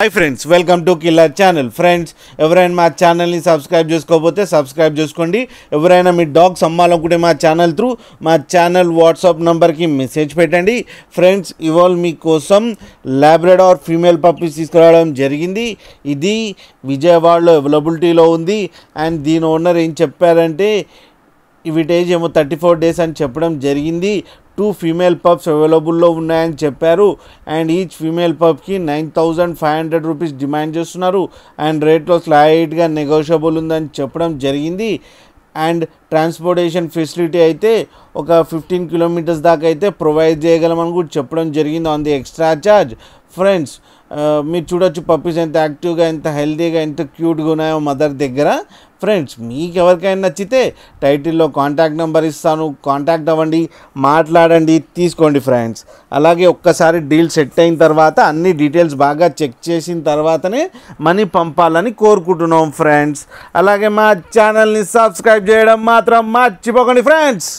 Hi friends, welcome to Killer Channel. Friends, ఎవరైనా మా ఛానల్ని సబ్స్క్రైబ్ చేసుకోకపోతే సబ్స్క్రైబ్ చేసుకోండి. ఎవరైనా మీ డాగ్స్ అమ్మాలనుకుంటే మా ఛానల్ త్రూ మా ఛానల్ వాట్సాప్ నంబర్కి మెసేజ్ పెట్టండి. ఫ్రెండ్స్, ఇవాళ మీకోసం లాబ్రడార్ ఫీమేల్ పప్పీస్ తీసుకురావడం జరిగింది. ఇది విజయవాడలో అవైలబిలిటీలో ఉంది. అండ్ దీని ఓనర్ ఏం చెప్పారంటే వీటేజ్ ఏమో 34 days అని చెప్పడం జరిగింది. 2 ఫీమేల్ పప్స్ అవైలబుల్లో ఉన్నాయని చెప్పారు. అండ్ ఈచ్ ఫీమేల్ పప్కి 9,500 రూపీస్ డిమాండ్ చేస్తున్నారు. అండ్ రేట్లో స్లైట్గా నెగోషియబుల్ ఉందని చెప్పడం జరిగింది. అండ్ ట్రాన్స్పోర్టేషన్ ఫెసిలిటీ అయితే ఒక 15 kilometers దాకా అయితే ప్రొవైడ్ చేయగలమని కూడా చెప్పడం జరిగింది on the extra charge. Friends, మీరు చూడొచ్చు పప్పీస్ ఎంత యాక్టివ్గా, ఎంత హెల్తీగా, ఎంత క్యూట్గా ఉన్నాయో మదర్ దగ్గర. ఫ్రెండ్స్, మీకు ఎవరికైనా నచ్చితే టైటిల్లో కాంటాక్ట్ నెంబర్ ఇస్తాను, కాంటాక్ట్ అవ్వండి, మాట్లాడండి, తీసుకోండి ఫ్రెండ్స్. అలాగే ఒక్కసారి డీల్ సెట్ అయిన తర్వాత అన్ని డీటెయిల్స్ బాగా చెక్ చేసిన తర్వాతనే మనీ పంపాలని కోరుకుంటున్నాం ఫ్రెండ్స్. అలాగే మా ఛానల్ని సబ్స్క్రైబ్ చేయడం మాత్రం మర్చిపోకండి ఫ్రెండ్స్.